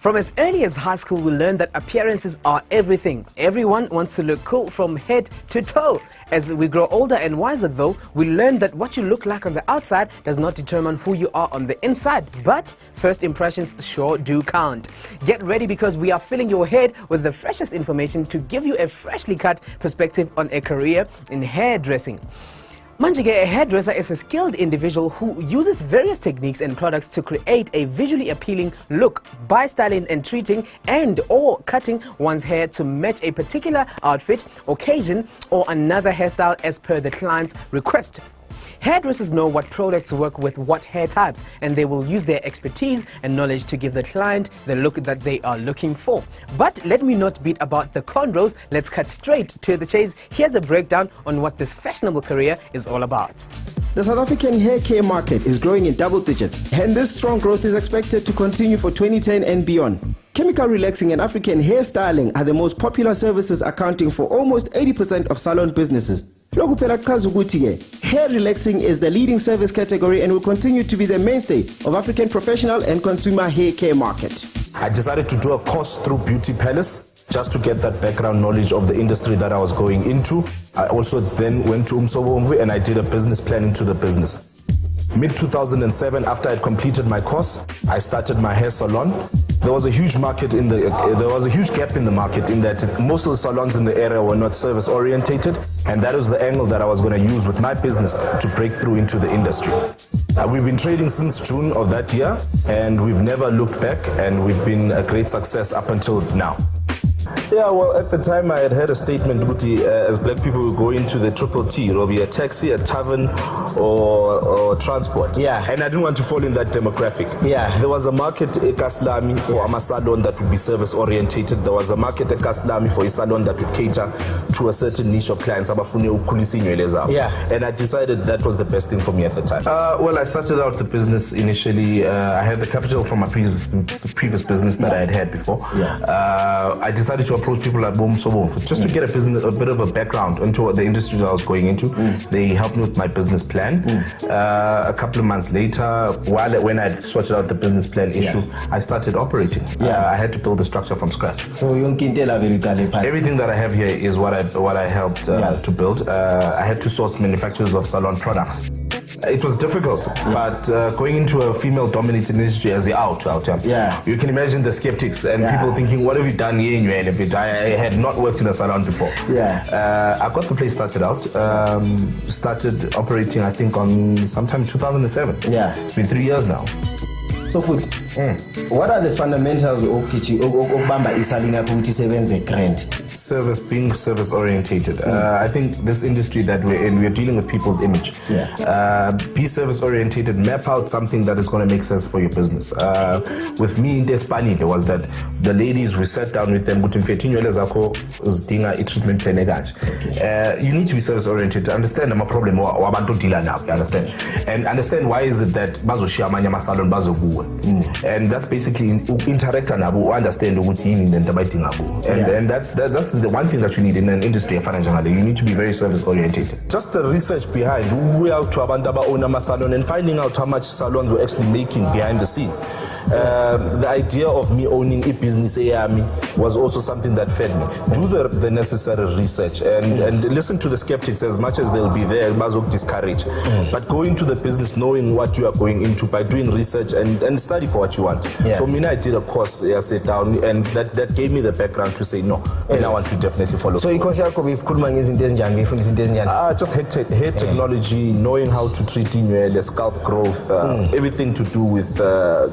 From as early as high school, we learn that appearances are everything. Everyone wants to look cool from head to toe. As we grow older and wiser, though, we learn that what you look like on the outside does not determine who you are on the inside. But first impressions sure do count. Get ready, because we are filling your head with the freshest information to give you a freshly cut perspective on a career in hairdressing. Manjige, a hairdresser is a skilled individual who uses various techniques and products to create a visually appealing look by styling and treating and/or cutting one's hair to match a particular outfit, occasion, or another hairstyle as per the client's request. Hairdressers know what products work with what hair types, and they will use their expertise and knowledge to give the client the look that they are looking for. But let me not beat about the cornrows. Let's cut straight to the chase. Here's a breakdown on what this fashionable career is all about. The South African hair care market is growing in double digits, and this strong growth is expected to continue for 2010 and beyond. Chemical relaxing and African hairstyling are the most popular services, accounting for almost 80% of salon businesses. Hair relaxing is the leading service category and will continue to be the mainstay of African professional and consumer hair care market. I decided to do a course through Beauty Palace just to get that background knowledge of the industry that I was going into. I also then went to Umsobomvu and I did a business plan into the business. Mid-2007, after I had completed my course, I started my hair salon. There was a huge market in there was a huge gap in the market, in that most of the salons in the area were not service orientated, and that was the angle that I was going to use with my business to break through into the industry. We've been trading since June of that year, and we've never looked back, and we've been a great success up until now. Yeah, well, at the time I had a statement, as black people will go into the triple T. It'll be a taxi, a tavern, or transport. Yeah. And I didn't want to fall in that demographic. Yeah. There was a market at Kaslami for a salon that would be service orientated. There was a market at Kaslami for a salon that would cater to a certain niche of clients. Yeah. And I decided that was the best thing for me at the time. Well, I started out the business initially. I had the capital from my previous business that I had before. Yeah. I decided to approach people at Umsobomvu just to get a bit of a background into the industry that I was going into. They helped me with my business plan. A couple of months later, when I sorted out the business plan issue, I started operating. I had to build the structure from scratch. So Everything that I have here is what I helped to build. I had to source manufacturers of salon products. It was difficult, but going into a female-dominated industry as the out, you can imagine the skeptics and people thinking, "What have you done here in your NFA?" I had not worked in a salon before. I got the place started out. Started operating, I think, on sometime 2007. It's been 3 years now. So good. What are the fundamentals of Bamba Isalina Sevenze Grand? Service, being service orientated. I think this industry that we're in, we're dealing with people's image. Be service orientated, map out something that is going to make sense for your business. With me in Despani, there was that the ladies, we sat down with them, treatment plan. You need to be service oriented to understand my problem, you understand? And understand why is it that and that's basically interact and understand and that's the one thing that you need in an industry of financial. You need to be very service oriented. Just the research behind who out to own salon and finding out how much salons were actually making behind the scenes. The idea of me owning a business was also something that fed me. Do the necessary research and listen to the skeptics as much as they'll be there, discourage. But go into the business knowing what you are going into by doing research and study for what you want. So I did a course, sit down, and that gave me the background to say no, and I want to definitely follow. So just hair technology, knowing how to treat the scalp growth, everything to do with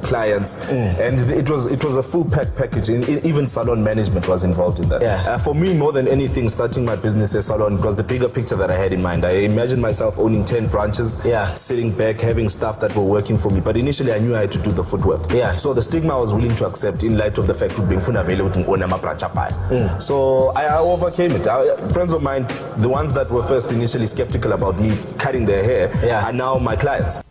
clients, and it was a full package. Even salon management was involved in that. For me, more than anything, starting my business as salon was the bigger picture that I had in mind. I imagined myself owning 10 branches, sitting back, having staff that were working for me. But initially, I knew I had to do the footwork. So the stigma I was willing to accept in light of the fact of being available in Onama Prachapai. So I overcame it. Friends of mine, the ones that were first initially skeptical about me cutting their hair, are now my clients.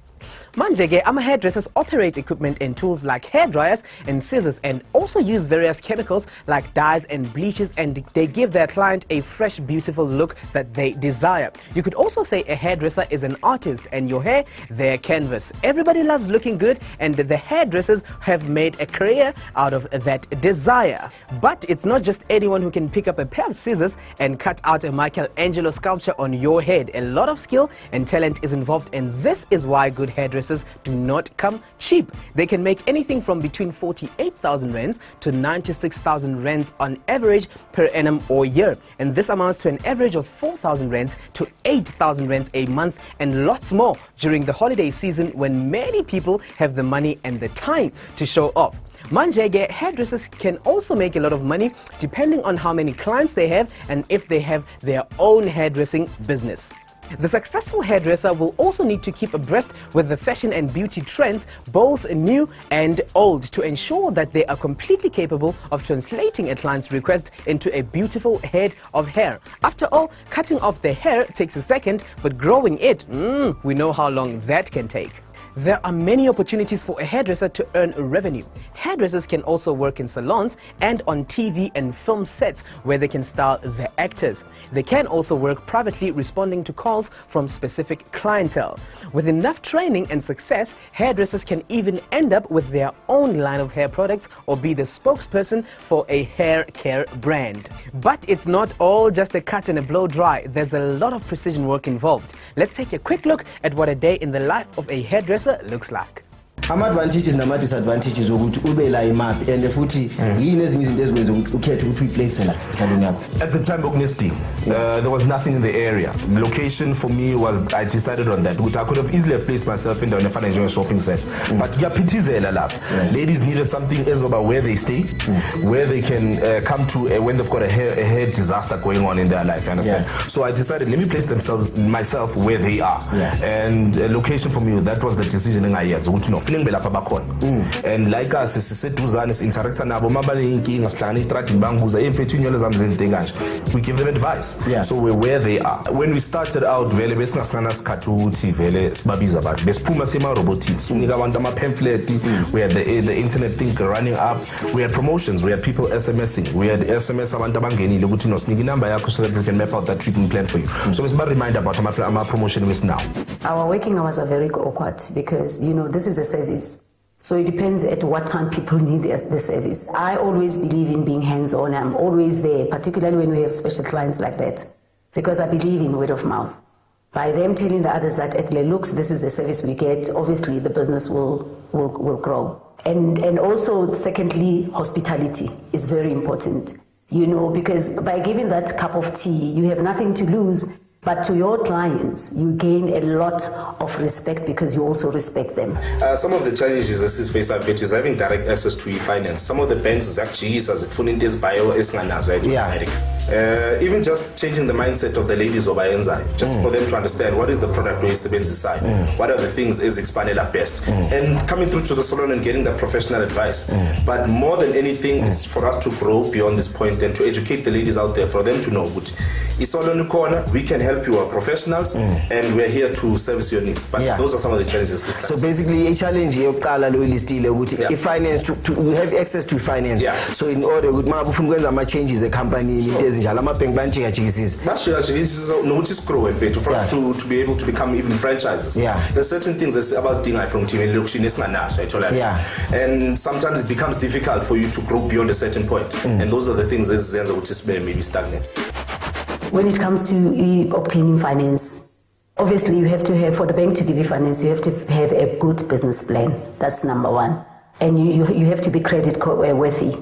Manje, hairdressers operate equipment and tools like hair dryers and scissors, and also use various chemicals like dyes and bleaches, and they give their client a fresh, beautiful look that they desire. You could also say a hairdresser is an artist, and your hair, their canvas. Everybody loves looking good, and the hairdressers have made a career out of that desire. But it's not just anyone who can pick up a pair of scissors and cut out a Michelangelo sculpture on your head. A lot of skill and talent is involved, and this is why good hairdressers do not come cheap. They can make anything from between 48,000 rands to 96,000 rands on average per annum or year, and this amounts to an average of 4,000 rands to 8,000 rands a month, and lots more during the holiday season when many people have the money and the time to show off. Manje, hairdressers can also make a lot of money depending on how many clients they have and if they have their own hairdressing business. The successful hairdresser will also need to keep abreast with the fashion and beauty trends, both new and old, to ensure that they are completely capable of translating a client's request into a beautiful head of hair. After all, cutting off the hair takes a second, but growing it, we know how long that can take. There are many opportunities for a hairdresser to earn revenue. Hairdressers can also work in salons and on TV and film sets where they can star the actors. They can also work privately, responding to calls from specific clientele. With enough training and success, hairdressers can even end up with their own line of hair products or be the spokesperson for a hair care brand. But it's not all just a cut and a blow dry. There's a lot of precision work involved. Let's take a quick look at what a day in the life of a hairdresser looks like. Ama-advantages nama-disadvantages ukuthi ube la imaphi and futhi yini ezinye izinto ezikwenza ukuthi ukhethe ukuthi uyiplace la esalon yakho. At the time okunesidingo, there was nothing in the area. The location for me was, I decided on that. I could have easily placed myself in the financial shopping center. But kuyaphithizela lapho. Ladies needed something ezoba where they stay, where they can come to when they've got a hair disaster going on in their life, you understand? So I decided, let me place myself where they are. And location for me, that was the decision I had. So, and like us, interact we give them advice. So we're where they are. When we started out, we had the internet thing running up, we had promotions, we had people SMSing, we had SMS so that we can map out that treatment plan for you. So it's about a reminder about our promotion is now. Our working hours are very awkward because, this is a service. So it depends at what time people need the service. I always believe in being hands-on. I'm always there, particularly when we have special clients like that, because I believe in word of mouth. By them telling the others that at Looks, this is the service we get, obviously the business will grow. And also, secondly, hospitality is very important, because by giving that cup of tea, you have nothing to lose. But to your clients, you gain a lot of respect because you also respect them. Some of the challenges that this face I bet is having direct access to e-finance. Some of the banks actually as a funintes bio even just changing the mindset of the ladies of Ayenza, just for them to understand what is the product where is inside, what are the things is expanded at best, and coming through to the salon and getting that professional advice. But more than anything, it's for us to grow beyond this point and to educate the ladies out there, for them to know which it's all on the corner. We can help you, are professionals, and we're here to service your needs. But those are some of the challenges. So basically, a challenge here, finance we have access to finance. So in order, we changes the company. For us to be able to become even franchises. There's certain things that's about deny from team and sometimes it becomes difficult for you to grow beyond a certain point. And those are the things that which is maybe stagnant. When it comes to obtaining finance, obviously you have to have, for the bank to give you finance, you have to have a good business plan. That's number one. And you have to be credit worthy.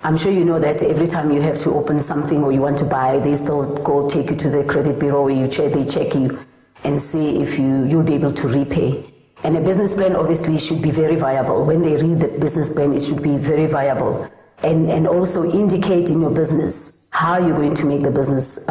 I'm sure you know that every time you have to open something or you want to buy, they still go take you to the credit bureau where they check you and see if you'll be able to repay. And a business plan obviously should be very viable. When they read the business plan, it should be very viable. And also indicate in your business how you're going to make the business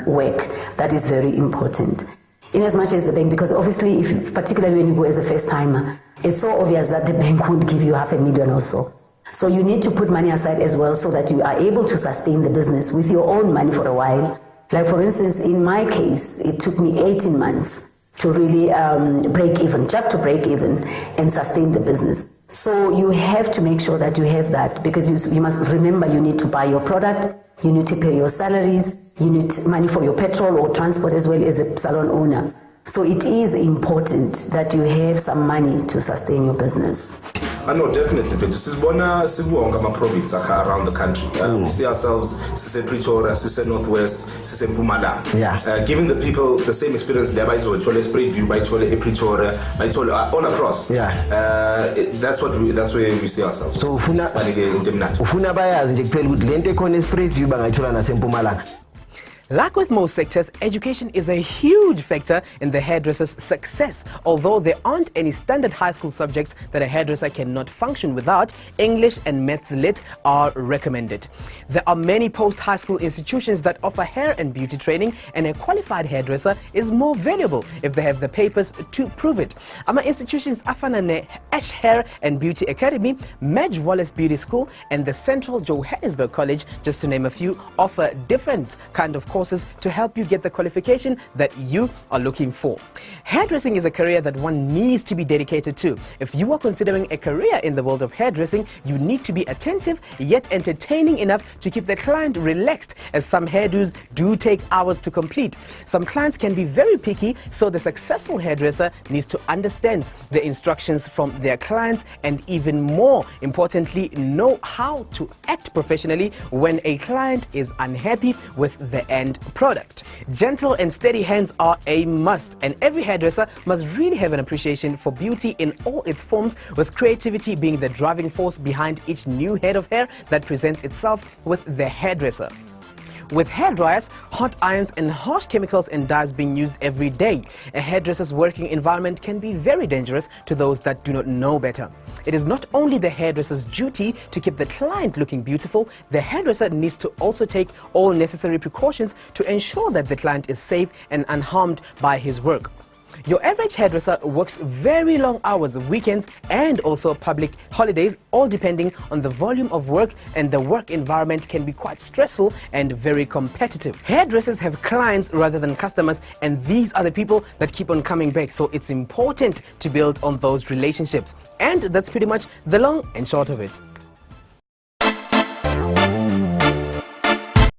work. That is very important. In as much as the bank, because obviously, particularly when you go as a first timer, it's so obvious that the bank won't give you $500,000 or so. So you need to put money aside as well so that you are able to sustain the business with your own money for a while. Like for instance, in my case, it took me 18 months to really break even, just to break even and sustain the business. So you have to make sure that you have that, because you must remember you need to buy your product, you need to pay your salaries, you need money for your petrol or transport as well as a salon owner. So it is important that you have some money to sustain your business. No, definitely. Sisibona sibuonga ama-province around the country. We see ourselves, sise Pretoria, sise Northwest, sise Mpumalanga. Yeah. Giving the people the same experience there by Spring View, by Pretoria, by all across. Yeah. That's where we see ourselves. So ufuna bayazi nje kuphela ukuthi lento ekhona eSpirit View bangayithola naseMpumalanga. Like with most sectors, education is a huge factor in the hairdresser's success. Although there aren't any standard high school subjects that a hairdresser cannot function without, English and Maths Lit are recommended. There are many post-high school institutions that offer hair and beauty training, and a qualified hairdresser is more valuable if they have the papers to prove it. Ama institutions afana ne Ash Hair and Beauty Academy, Madge Wallace Beauty School, and the Central Johannesburg College, just to name a few, offer different kind of courses to help you get the qualification that you are looking for. Hairdressing is a career that one needs to be dedicated to. If you are considering a career in the world of hairdressing, you need to be attentive yet entertaining enough to keep the client relaxed, as some hairdos do take hours to complete. Some clients can be very picky, so the successful hairdresser needs to understand the instructions from their clients, and even more importantly, know how to act professionally when a client is unhappy with the end product. Gentle and steady hands are a must, and every hairdresser must really have an appreciation for beauty in all its forms, with creativity being the driving force behind each new head of hair that presents itself with the hairdresser. With hair dryers, hot irons and harsh chemicals and dyes being used every day, a hairdresser's working environment can be very dangerous to those that do not know better. It is not only the hairdresser's duty to keep the client looking beautiful, the hairdresser needs to also take all necessary precautions to ensure that the client is safe and unharmed by his work. Your average hairdresser works very long hours, weekends, and also public holidays, all depending on the volume of work, and the work environment can be quite stressful and very competitive. Hairdressers have clients rather than customers, and these are the people that keep on coming back, so it's important to build on those relationships. And that's pretty much the long and short of it.